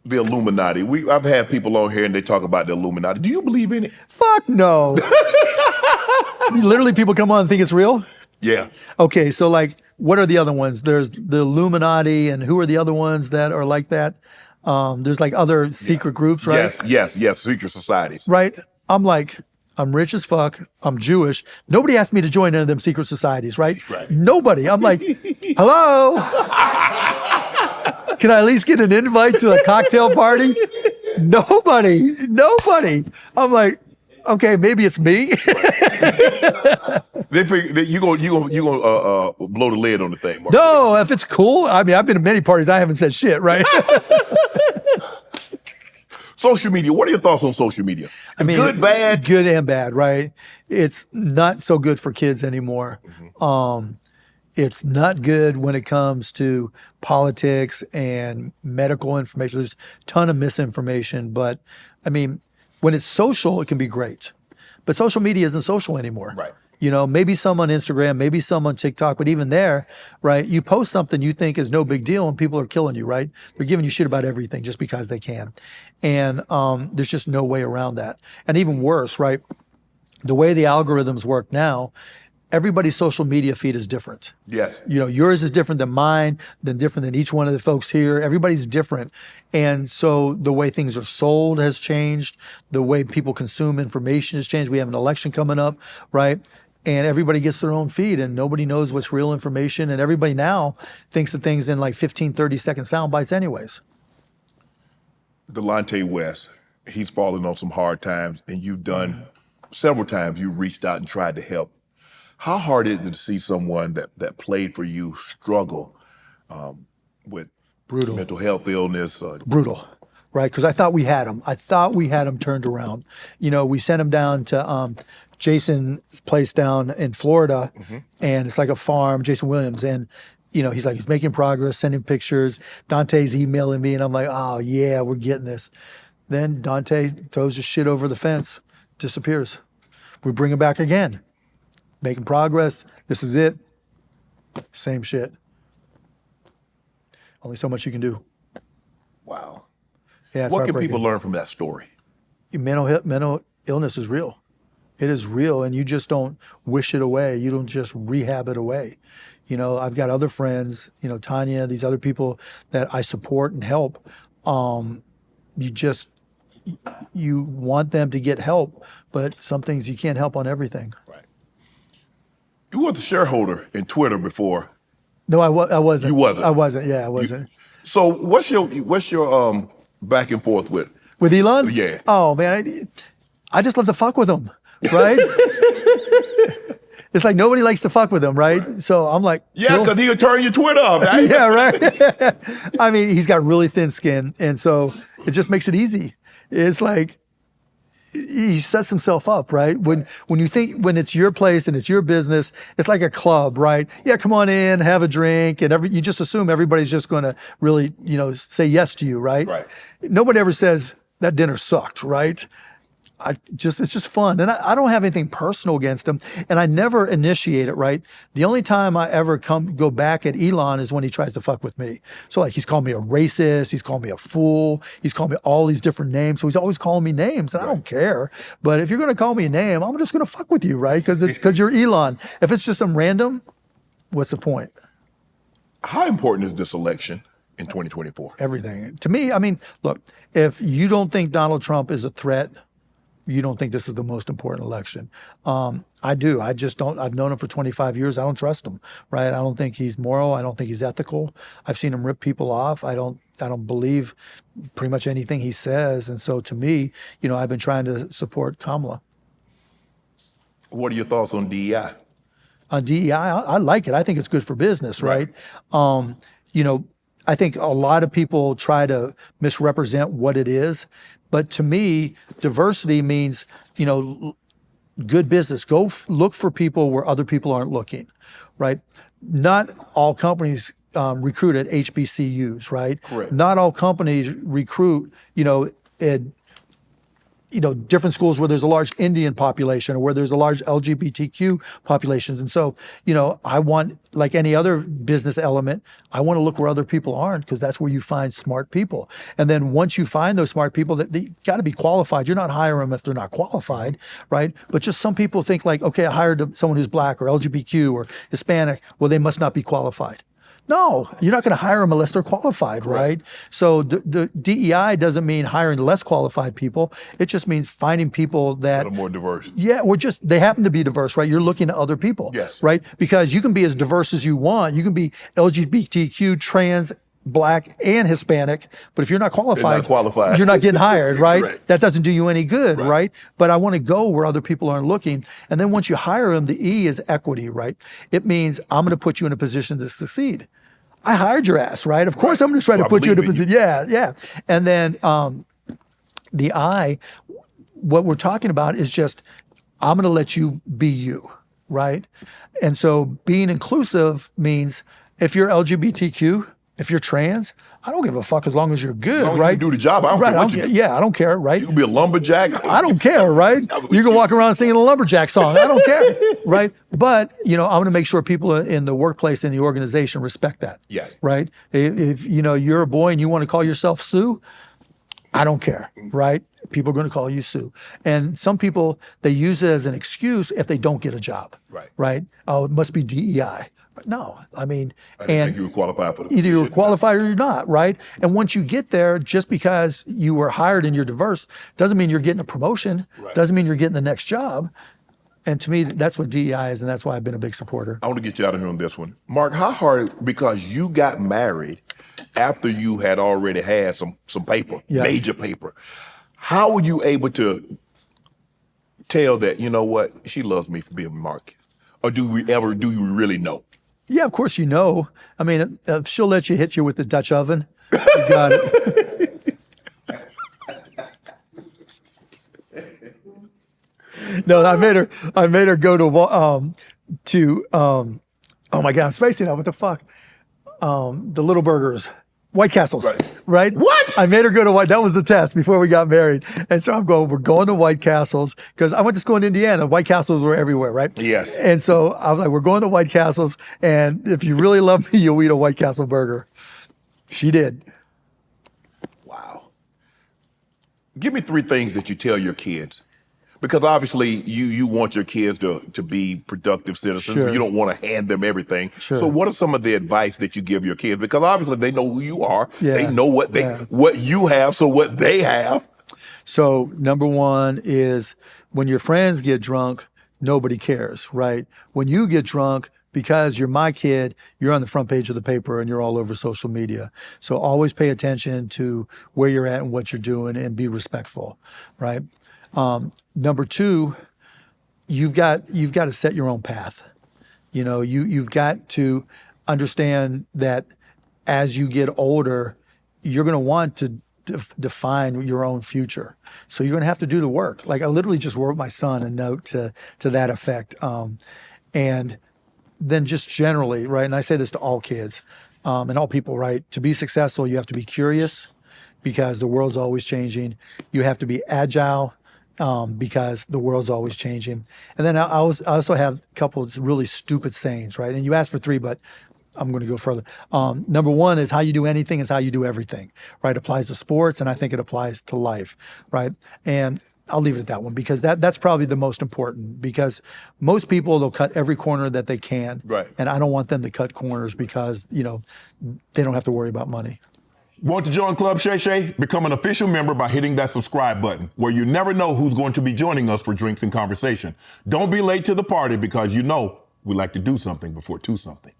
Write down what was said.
The Illuminati. I've had people on here and they talk about the Illuminati. Do you believe in it? Fuck no. Literally, people come on and think it's real? Yeah. Okay, so like, what are the other ones? There's the Illuminati, and who are the other ones that are like that? There's like other secret groups, right? Yes. Secret societies. Right? I'm like, I'm rich as fuck. I'm Jewish. Nobody asked me to join any of them secret societies, right? Right. Nobody. I'm like, hello? Can I at least get an invite to a cocktail party? Nobody. I'm like, okay, maybe it's me. They figure that you gonna blow the lid on the thing. Mark. No, if it's cool. I mean, I've been to many parties. I haven't said shit, right? Social media. What are your thoughts on social media? Good, bad? Good and bad, right? It's not so good for kids anymore. Mm-hmm. It's not good when it comes to politics and medical information. There's a ton of misinformation, but I mean, when it's social, it can be great. But social media isn't social anymore. Right. You know, maybe some on Instagram, maybe some on TikTok, but even there, right, you post something you think is no big deal and people are killing you, right? They're giving you shit about everything just because they can. And there's just no way around that. And even worse, right, the way the algorithms work now, everybody's social media feed is different. Yes. You know, yours is different than mine, than different than each one of the folks here. Everybody's different. And so the way things are sold has changed. The way people consume information has changed. We have an election coming up, right? And everybody gets their own feed and nobody knows what's real information. And everybody now thinks of things in like 15, 30-second sound bites anyways. Delonte West, he's fallen on some hard times and you've done several times you've reached out and tried to help. How hard is it to see someone that played for you struggle with Brutal. mental health illness? Brutal, right? Because I thought we had him. I thought we had him turned around. You know, we sent him down to Jason's place down in Florida, and it's like a farm, Jason Williams, and you know, he's making progress, sending pictures. Dante's emailing me, and I'm like, oh yeah, we're getting this. Then Dante throws his shit over the fence, disappears. We bring him back again. Making progress. This is it. Same shit. Only so much you can do. Wow. Yeah. It's What can heartbreaking. people learn from that story? Mental illness is real. It is real, and you just don't wish it away. You don't just rehab it away. You know, I've got other friends, you know, Tanya, these other people that I support and help. You want them to get help, but some things you can't help on everything. Right. You were the shareholder in Twitter before. No, I wasn't. You wasn't? I wasn't. Yeah, I wasn't. So what's your back and forth with Elon? Yeah. Oh man, I just love to fuck with him, right? It's like nobody likes to fuck with him, right? So I'm like, Yeah, cool. because he'll turn your Twitter off. Right? Yeah, right. I mean, he's got really thin skin, and so it just makes it easy. It's like he sets himself up, right? When it's your place and it's your business, it's like a club, right? Yeah, come on in, have a drink, and you just assume everybody's just going to really, you know, say yes to you, right? Right. Nobody ever says that dinner sucked, right? It's just fun. And I don't have anything personal against him. And I never initiate it, right? The only time I ever go back at Elon is when he tries to fuck with me. So like he's called me a racist, he's called me a fool, he's called me all these different names. So he's always calling me names and I don't care. But if you're gonna call me a name, I'm just gonna fuck with you, right? Because you're Elon. If it's just some random, what's the point? How important is this election in 2024? Everything. To me, I mean, look, if you don't think Donald Trump is a threat, you don't think this is the most important election. I do. I just don't. I've known him for 25 years. I don't trust him, right? I don't think he's moral. I don't think he's ethical. I've seen him rip people off. I don't believe pretty much anything he says. And so to me, you know, I've been trying to support Kamala. What are your thoughts on DEI? On DEI, I like it. I think it's good for business, right? You know, I think a lot of people try to misrepresent what it is. But to me, diversity means, you know, good business. Go look for people where other people aren't looking, right? Not all companies recruit at HBCUs, right? Correct. Not all companies recruit, you know, at different schools where there's a large Indian population or where there's a large LGBTQ population. And so, I want, like any other business element, I want to look where other people aren't, because that's where you find smart people. And then once you find those smart people, that they got to be qualified. You're not hiring them if they're not qualified, right? But just some people think like, okay, I hired someone who's black or LGBTQ or Hispanic. Well, they must not be qualified. No, you're not going to hire them unless they're qualified, right? So the DEI doesn't mean hiring less qualified people. It just means finding people that are more diverse. Yeah, they happen to be diverse, right? You're looking at other people, yes, right? Because you can be as diverse as you want. You can be LGBTQ, trans, black, and Hispanic, but if you're not qualified, you're not getting hired, right? Right. That doesn't do you any good, right? But I want to go where other people aren't looking. And then once you hire them, the E is equity, right? It means I'm going to put you in a position to succeed. I hired your ass, right? Of course, I'm going to try to put you in a position. Yeah. And then the I, what we're talking about is just, I'm going to let you be you, right? And so being inclusive means if you're LGBTQ, if you're trans, I don't give a fuck as long as you're good, as long as right? you do the job. I don't care what you do. Yeah, I don't care, right? You can be a lumberjack. I don't care, right? You can walk around singing a lumberjack song. I don't care, right? But, I'm going to make sure people in the workplace and the organization respect that. Yes. Right? If you're a boy and you want to call yourself Sue, I don't care, right? People are going to call you Sue. And some people, they use it as an excuse if they don't get a job. Right? Oh, it must be DEI. But no, I didn't think you were qualified for the either you're position. qualified or you're not, right? And once you get there, just because you were hired and you're diverse, doesn't mean you're getting a promotion, doesn't mean you're getting the next job. And to me, that's what DEI is, and that's why I've been a big supporter. I want to get you out of here on this one. Mark, how hard, because you got married after you had already had some paper, major paper, how were you able to tell that, you know what, she loves me for being Mark? Or do you really know? Yeah, of course you know. I mean, if she'll let you hit you with the Dutch oven, you got it. No, I made her go to oh my God, I'm spacing out. What the fuck? The Little Burgers. White Castles, right? What? I made her go to that was the test before we got married. And so we're going to White Castles, because I went to school in Indiana. White Castles were everywhere, right? Yes. And so I was like, we're going to White Castles, and if you really love me, you'll eat a White Castle burger. She did. Wow. Give me 3 things that you tell your kids. Because obviously you want your kids to be productive citizens. Sure. You don't want to hand them everything. Sure. So what are some of the advice that you give your kids? Because obviously they know who you are. Yeah. They know what you have, so what they have. So number 1 is when your friends get drunk, nobody cares, right? When you get drunk, because you're my kid, you're on the front page of the paper and you're all over social media. So always pay attention to where you're at and what you're doing, and be respectful, right? Number 2, you've got to set your own path. You've got to understand that as you get older, you're going to want to define your own future. So you're going to have to do the work. Like I literally just wrote my son a note to that effect. And then just generally, right? And I say this to all kids and all people, right? To be successful, you have to be curious, because the world's always changing. You have to be agile, because the world's always changing. And then I also have a couple of really stupid sayings, right? And you asked for 3, but I'm going to go further. Number 1 is how you do anything is how you do everything, right? It applies to sports, and I think it applies to life, right? And I'll leave it at that one, because that's probably the most important, because most people, they'll cut every corner that they can. Right. And I don't want them to cut corners, because, they don't have to worry about money. Want to join Club Shay Shay? Become an official member by hitting that subscribe button, where you never know who's going to be joining us for drinks and conversation. Don't be late to the party, because we like to do something before 2 something.